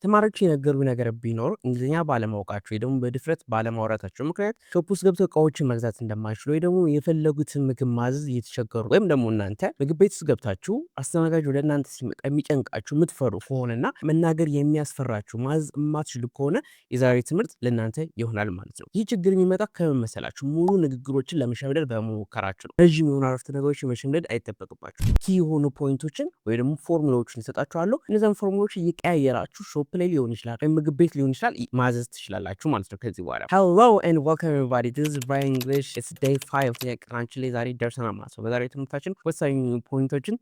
ተማሪዎች የነገሩኝ ነገር ቢኖር እንግሊዝኛ ባለማወቃቸው ወይ ደግሞ በድፍረት ባለማውራታቸው ምክንያት ሾፕ ውስጥ ገብተው እቃዎችን መግዛት እንደማይችሉ ወይ ደግሞ የፈለጉትን ምግብ ማዘዝ እየተቸገሩ ወይም ደግሞ እናንተ ምግብ ቤት ውስጥ ገብታችሁ አስተናጋጅ ወደ እናንተ ሲመጣ የሚጨንቃችሁ የምትፈሩ ከሆነና መናገር የሚያስፈራችሁ ማዘዝ የማትችሉ ከሆነ የዛሬ ትምህርት ለእናንተ ይሆናል ማለት ነው። ይህ ችግር የሚመጣ ከምን መሰላችሁ? ሙሉ ንግግሮችን ለመሸምደድ በመሞከራችሁ ነው። ረዥም የሆኑ አረፍተ ነገሮችን መሸምደድ አይጠበቅባችሁ። ኪ የሆኑ ፖይንቶችን ወይ ደግሞ ፎርሙላዎችን ይሰጣችኋለሁ። እነዚያን ፎርሙላዎች እየቀያየራችሁ ሾፕ ላይ ሊሆን ይችላል ወይም ምግብ ቤት ሊሆን ይችላል ማዘዝ ትችላላችሁ ማለት ነው። ከዚህ በኋላ hello and welcome everybody, this is Brian English, it's day 5 የቀናችን ላይ ዛሬ ደርሰናል ማለት ነው። በዛሬ ትምህርታችን ወሳኝ ፖይንቶችን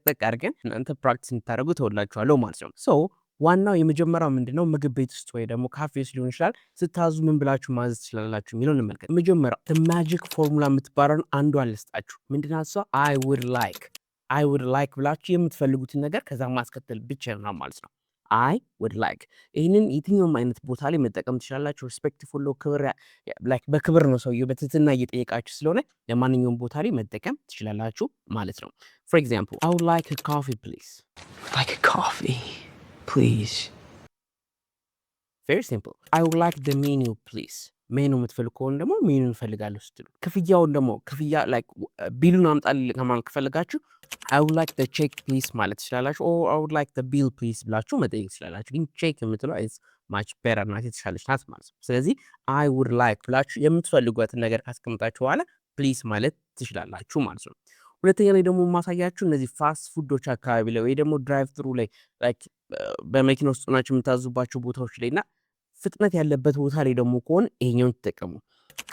ጠቅ አድርገን እናንተ ፕራክቲስ እንድታደርጉ ተወላችኋለሁ ማለት ነው። ሶ ዋናው የመጀመሪያው ምንድነው? ምግብ ቤት ውስጥ ወይ ደግሞ ካፌ ውስጥ ሊሆን ይችላል ስታዙ ምን ብላችሁ ማዘዝ ትችላላችሁ የሚለውን እንመልከት። መጀመሪያው the magic formula የምትባለውን አንዷን ልስጣችሁ። ምንድነው እሷ? I would like ብላችሁ የምትፈልጉትን ነገር ከዛ ማስከተል ብቻ ነው ማለት ነው። I would like ይህንን የትኛውም አይነት ቦታ ላይ መጠቀም ትችላላችሁ። ሪስፔክትፉል ክብር ላይክ በክብር ነው ሰውየው በትህትና እየጠየቃችሁ ስለሆነ ለማንኛውም ቦታ ላይ መጠቀም ትችላላችሁ ማለት ነው። for example, I would like a coffee please. Like a coffee, please. very simple. I would like the menu please. ሜኑ የምትፈልጉ ከሆነ ደግሞ ሜኑ እንፈልጋለሁ ስትሉ፣ ክፍያውን ደግሞ ክፍያ ላይክ ቢሉን አምጣልኝ ከማለት ከፈለጋችሁ I would like the check please ማለት ትችላላችሁ። or I would like the bill please ብላችሁ መጠየቅ ትችላላችሁ። ግን ቼክ የምትለው is much better ናት፣ የተሻለች ናት ማለት ነው። ስለዚህ I would like ብላችሁ የምትፈልጓትን ነገር ካስቀምጣችሁ በኋላ ፕሊዝ ማለት ትችላላችሁ ማለት ነው። ሁለተኛ ላይ ደግሞ ማሳያችሁ እነዚህ ፋስት ፉዶች አካባቢ ላይ ወይ ደግሞ ድራይቭ ትሩ ላይ ላይክ በመኪና ውስጥ ሆናችሁ የምታዙባቸው ቦታዎች ላይ እና ፍጥነት ያለበት ቦታ ላይ ደግሞ ከሆነ ይሄኛውን ተጠቀሙ።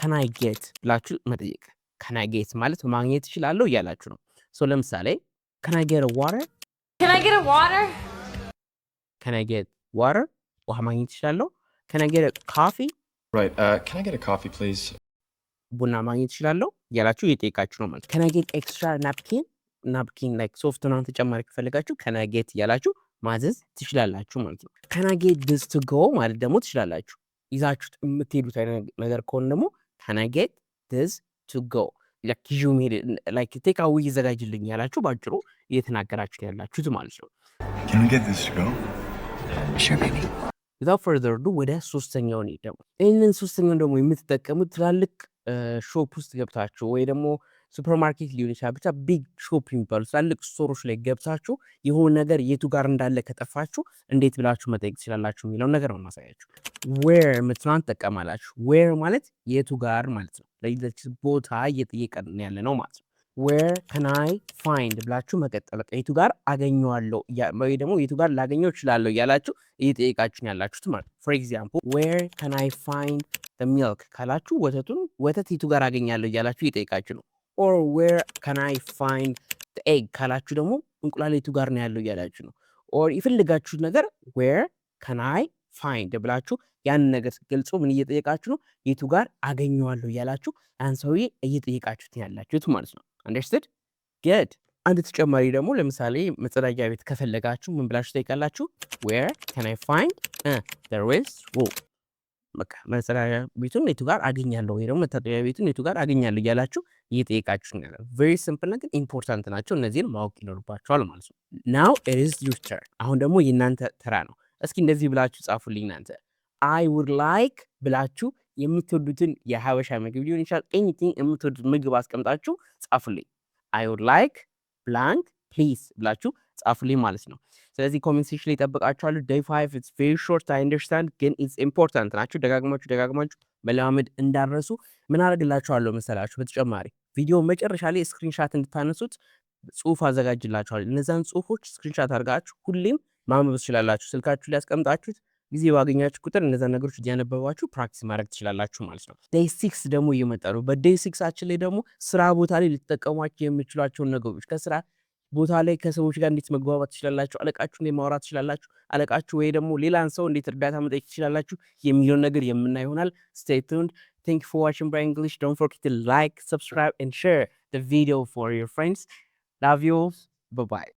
can I get ብላችሁ መጠየቅ። can I get ማለት ማግኘት እችላለሁ እያላችሁ ነው። ሶ ለምሳሌ can I get a water? Can I get a water? can I get water? ውሃ ማግኘት እችላለሁ። can I get a coffee? Right. Can I get a coffee, please? ቡና ማግኘት እችላለሁ እያላችሁ እየጠየቃችሁ ነው ማለት። can I get extra napkin? ናፕኪን ላይክ ሶፍት ምናምን ተጨማሪ ከፈለጋችሁ can I get እያላችሁ ማዘዝ ትችላላችሁ ማለት ነው። can I get this to go ማለት ደግሞ ትችላላችሁ። ይዛችሁት የምትሄዱት አይነት ነገር ከሆነ ደግሞ can I get this to go ላይክ ቴክ አዌይ ይዘጋጅልኝ ያላችሁ ባጭሩ እየተናገራችሁ ያላችሁት ማለት ነው። Can we get this to go? Sure, baby. without further ado ወደ ሶስተኛው ነው ደግሞ። ይህንን ሶስተኛውን ደግሞ የምትጠቀሙት ትላልቅ ሾፕ ውስጥ ገብታችሁ ወይ ደግሞ ሱፐርማርኬት ሊሆን ይችላል፣ ብቻ ቢግ ሾፕ የሚባሉ ትላልቅ ስቶሮች ላይ ገብታችሁ የሆነ ነገር የቱ ጋር እንዳለ ከጠፋችሁ እንዴት ብላችሁ መጠየቅ ትችላላችሁ የሚለውን ነገር ነው ማሳያችሁ። ዌር የምትለዋን ትጠቀማላችሁ። ዌር ማለት የቱ ጋር ማለት ነው። ለዚህ ቦታ እየጠየቀን ያለ ነው ማለት ነው። ዌር ካን አይ ፋይንድ ብላችሁ መቀጠል፣ የቱ ጋር አገኘዋለሁ ወይ ደግሞ የቱ ጋር ላገኘው እችላለሁ እያላችሁ እየጠየቃችሁ ያላችሁት ማለት ነው። ፎር ኤግዛምፕል ዌር ካን አይ ፋይንድ ሚልክ ካላችሁ ወተት የቱ ጋር አገኛለሁ እያላችሁ እየጠየቃችሁ ነው። or where can I find the egg ካላችሁ ደግሞ እንቁላል የቱ ጋር ነው ያለው እያላችሁ ነው። or የፈለጋችሁት ነገር where can I find ብላችሁ ያንን ነገር ስትገልጹ ምን እየጠየቃችሁ ነው? የቱ ጋር አገኘዋለሁ እያላችሁ ያን ሰውዬ እየጠየቃችሁት ያላችሁት ማለት ነው። understood? good. አንድ ተጨማሪ ደግሞ ለምሳሌ መጸዳጃ ቤት ከፈለጋችሁ ምን ብላችሁ ትጠይቃላችሁ? where can I find the restroom? በቃ መጸዳጃ ቤቱን የቱ ጋር አገኛለሁ ወይ ደግሞ መታጠቢያ ቤቱን የቱ ጋር አገኛለሁ እያላችሁ እየጠየቃችሁ ነው። ቬሪ ሲምፕል ግን ኢምፖርታንት ናቸው። እነዚህን ማወቅ ይኖርባችኋል ማለት ነው። ናው ኢት ኢዝ ዩር ተርን። አሁን ደግሞ የእናንተ ተራ ነው። እስኪ እንደዚህ ብላችሁ ጻፉልኝ እናንተ። አይ ውድ ላይክ ብላችሁ የምትወዱትን የሀበሻ ምግብ ሊሆን ይችላል ኤኒቲንግ የምትወዱት ምግብ አስቀምጣችሁ ጻፉልኝ። አይ ውድ ላይክ ብላንክ ፕሊዝ ብላችሁ ጻፉልኝ ማለት ነው። ስለዚህ ኮሜንት ሴክሽን ላይ እጠብቃችኋለሁ። day 5 it's very short I understand ግን it's important ናችሁ። ደጋግማችሁ መለማመድ እንዳረሱ ምን አደርግላችኋለሁ መሰላችሁ? በተጨማሪ ቪዲዮ መጨረሻ ላይ ስክሪንሻት እንድታነሱት ጽሁፍ አዘጋጅላችኋለሁ። እነዛን ጽሁፎች ስክሪንሻት አድርጋችሁ ሁሌም ማንበብ ትችላላችሁ። ስልካችሁ ላይ ያስቀምጣችሁት ጊዜ ባገኛችሁ ቁጥር እነዛን ነገሮች እያነበባችሁ ፕራክቲስ ማድረግ ትችላላችሁ ማለት ነው። day 6 ደግሞ እየመጣ ነው። በday 6 ላይ ደግሞ ስራ ቦታ ላይ ልትጠቀሟቸው የምትችሏቸውን ነገሮች ከስራ ቦታ ላይ ከሰዎች ጋር እንዴት መግባባት ትችላላችሁ፣ አለቃችሁ እንዴት ማውራት ትችላላችሁ፣ አለቃችሁ ወይ ደግሞ ሌላን ሰው እንዴት እርዳታ መጠየቅ ትችላላችሁ የሚለውን ነገር የምናይ ይሆናል። stay tuned. Thank you for watching Brian English. Don't forget to like, subscribe and share the video for your friends. Love you. Bye bye.